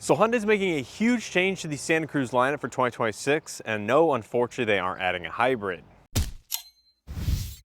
So Hyundai's making a huge change to the Santa Cruz lineup for 2026, and no, unfortunately, they aren't adding a hybrid.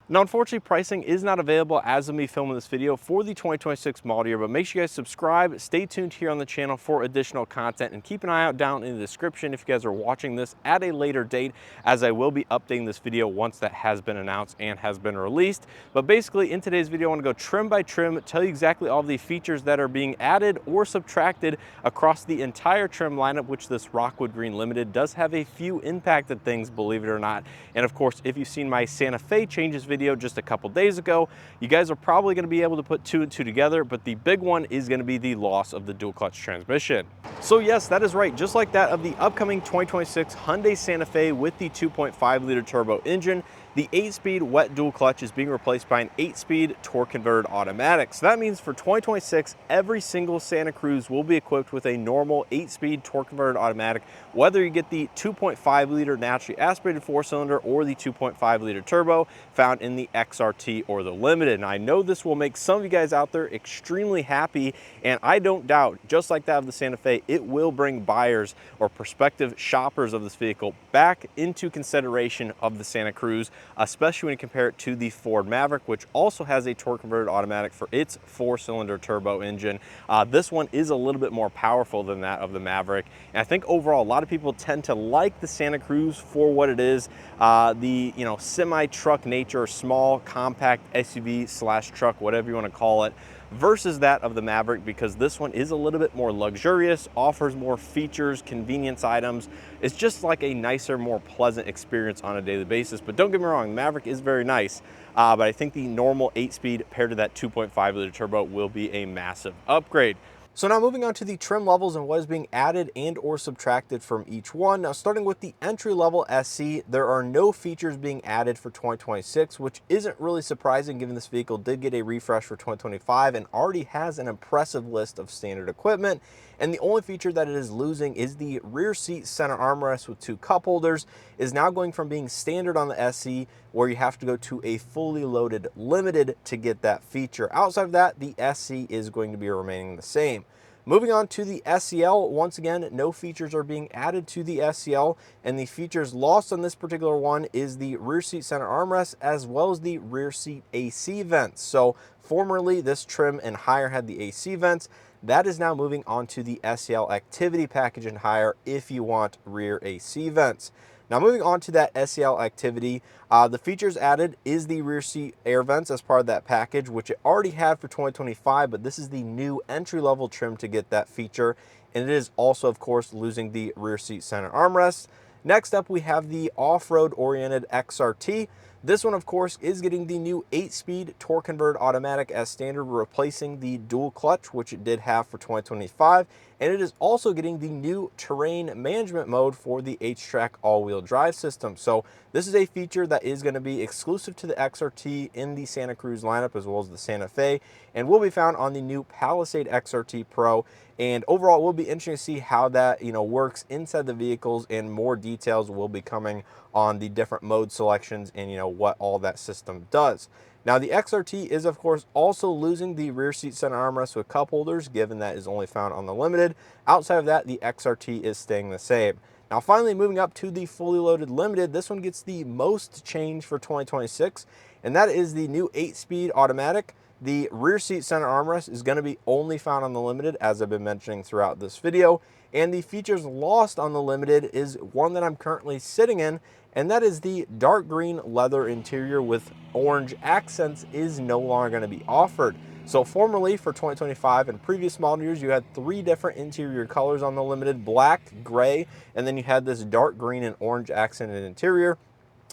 Now, unfortunately, pricing is not available as of me filming this video for the 2026 model year, but make sure you guys subscribe, stay tuned here on the channel for additional content, and keep an eye out down in the description if you guys are watching this at a later date, as I will be updating this video once that has been announced and has been released. But basically, in today's video, I want to go trim by trim, tell you exactly all the features that are being added or subtracted across the entire trim lineup, which this Rockwood Green Limited does have a few impacted things, believe it or not. And of course, if you've seen my Santa Fe changes video just a couple days ago, you guys are probably going to be able to put two and two together, but the big one is going to be the loss of the dual clutch transmission. So yes, that is right, just like that of the upcoming 2026 Hyundai Santa Fe with the 2.5-liter turbo engine, the 8-speed wet dual clutch is being replaced by an 8-speed torque converted automatic. So that means for 2026, every single Santa Cruz will be equipped with a normal 8-speed torque converted automatic, whether you get the 2.5-liter naturally aspirated 4-cylinder or the 2.5-liter turbo found in the XRT or the Limited. And I know this will make some of you guys out there extremely happy, and I don't doubt, just like that of the Santa Fe, it will bring buyers or prospective shoppers of this vehicle back into consideration of the Santa Cruz, especially when you compare it to the Ford Maverick, which also has a torque converted automatic for its 4-cylinder turbo engine. This one is a little bit more powerful than that of the Maverick, and I think overall a lot of people tend to like the Santa Cruz for what it is, the semi-truck nature, small compact SUV slash truck, whatever you want to call it, versus that of the Maverick, because this one is a little bit more luxurious, offers more features, convenience items. It's just like a nicer, more pleasant experience on a daily basis. But don't get me wrong, the Maverick is very nice, but I think the normal 8-speed paired to that 2.5-liter turbo will be a massive upgrade. So now moving on to the trim levels and what is being added and or subtracted from each one. Now starting with the entry-level SC, there are no features being added for 2026, which isn't really surprising given this vehicle did get a refresh for 2025 and already has an impressive list of standard equipment. And the only feature that it is losing is the rear seat center armrest with 2 cup holders is now going from being standard on the SC, where you have to go to a fully loaded Limited to get that feature. Outside of that, the SC is going to be remaining the same. Moving on to the SEL, once again, no features are being added to the SEL, and the features lost on this particular one is the rear seat center armrest as well as the rear seat AC vents. So formerly this trim and higher had the AC vents. That is now moving on to the SEL Activity package and higher if you want rear AC vents. Now moving on to that SEL Activity, the features added is the rear seat air vents as part of that package, which it already had for 2025, but this is the new entry-level trim to get that feature, and it is also, of course, losing the rear seat center armrest. Next up, we have the off-road oriented XRT. This one, of course, is getting the new 8-speed torque converted automatic as standard, replacing the dual clutch, which it did have for 2025. And it is also getting the new terrain management mode for the H-Track all-wheel drive system. So this is a feature that is going to be exclusive to the XRT in the Santa Cruz lineup as well as the Santa Fe, and will be found on the new Palisade XRT Pro. And overall, it will be interesting to see how that works inside the vehicles, and more details will be coming on the different mode selections and what all that system does. Now the XRT is of course also losing the rear seat center armrest with cup holders, given that is only found on the Limited. Outside of that, the XRT is staying the same. Now finally, moving up to the fully loaded Limited, this one gets the most change for 2026, and that is the new 8-speed automatic. The rear seat center armrest is going to be only found on the Limited, as I've been mentioning throughout this video. And the features lost on the Limited is one that I'm currently sitting in, and that is the dark green leather interior with orange accents is no longer going to be offered. So formerly for 2025 and previous model years, you had 3 different interior colors on the Limited: black, gray, and then you had this dark green and orange accented interior.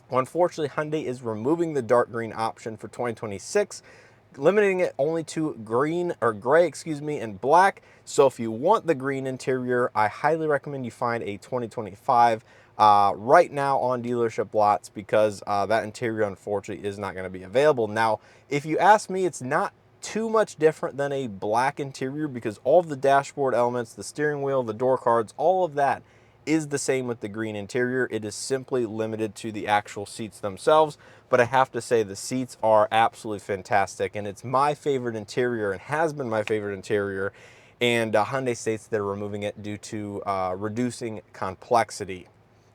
Well, unfortunately, Hyundai is removing the dark green option for 2026, limiting it only to green or gray, and black. So if you want the green interior, I highly recommend you find a 2025 right now on dealership lots, because that interior unfortunately is not going to be available. Now, if you ask me, it's not too much different than a black interior, because all of the dashboard elements, the steering wheel, the door cards, all of that is the same with the green interior. It is simply limited to the actual seats themselves, but I have to say the seats are absolutely fantastic, and it's my favorite interior and has been my favorite interior. and Hyundai states they're removing it due to reducing complexity.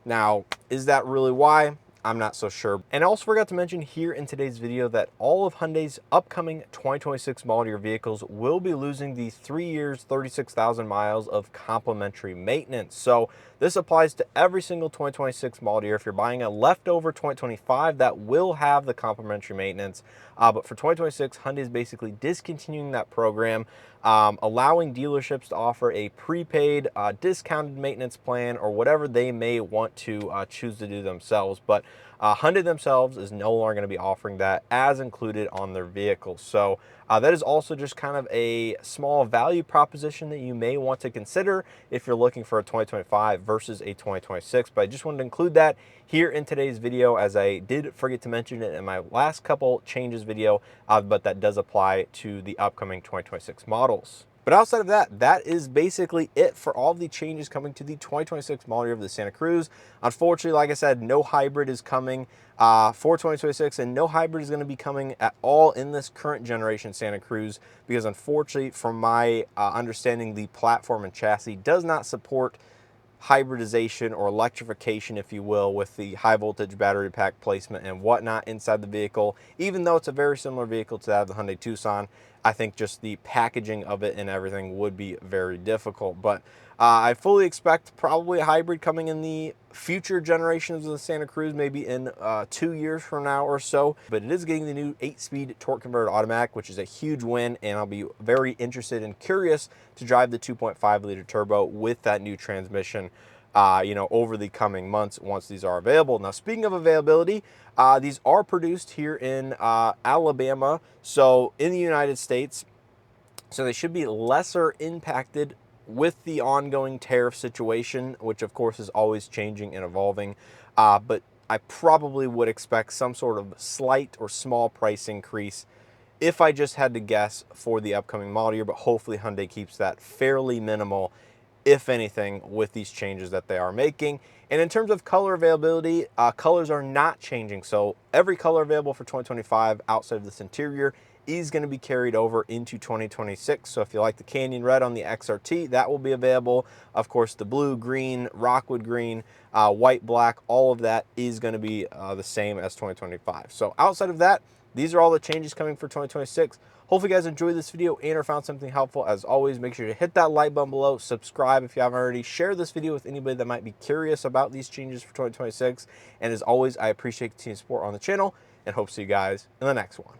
Now, is that really why? I'm not so sure. And I also forgot to mention here in today's video that all of Hyundai's upcoming 2026 model year vehicles will be losing the 3 years, 36,000 miles of complimentary maintenance. So this applies to every single 2026 model year. If you're buying a leftover 2025, that will have the complimentary maintenance. But for 2026, Hyundai is basically discontinuing that program, allowing dealerships to offer a prepaid, discounted maintenance plan or whatever they may want to choose to do themselves. But Hyundai themselves is no longer going to be offering that as included on their vehicles. So that is also just kind of a small value proposition that you may want to consider if you're looking for a 2025 versus a 2026. But I just wanted to include that here in today's video, as I did forget to mention it in my last couple changes video, but that does apply to the upcoming 2026 models. But outside of that, that is basically it for all the changes coming to the 2026 model year of the Santa Cruz. Unfortunately, like I said, no hybrid is coming for 2026, and no hybrid is going to be coming at all in this current generation Santa Cruz, because unfortunately, from my understanding, the platform and chassis does not support hybridization or electrification, if you will, with the high voltage battery pack placement and whatnot inside the vehicle. Even though it's a very similar vehicle to that of the Hyundai Tucson, I think just the packaging of it and everything would be very difficult. But I fully expect probably a hybrid coming in the future generations of the Santa Cruz, maybe in 2 years from now or so. But it is getting the new 8-speed torque converted automatic, which is a huge win, and I'll be very interested and curious to drive the 2.5 liter turbo with that new transmission over the coming months once these are available. Now, speaking of availability, these are produced here in Alabama, so in the United States, so they should be lesser impacted with the ongoing tariff situation, which of course is always changing and evolving. But I probably would expect some sort of slight or small price increase if I just had to guess for the upcoming model year, but hopefully Hyundai keeps that fairly minimal, if anything, with these changes that they are making. And in terms of color availability, colors are not changing. So every color available for 2025 outside of this interior is going to be carried over into 2026. So if you like the Canyon Red on the XRT, that will be available. Of course, the blue, green, Rockwood green, white, black, all of that is going to be the same as 2025. So outside of that, these are all the changes coming for 2026. Hopefully you guys enjoyed this video and or found something helpful. As always, make sure to hit that like button below, subscribe if you haven't already, share this video with anybody that might be curious about these changes for 2026. And as always, I appreciate continued support on the channel and hope to see you guys in the next one.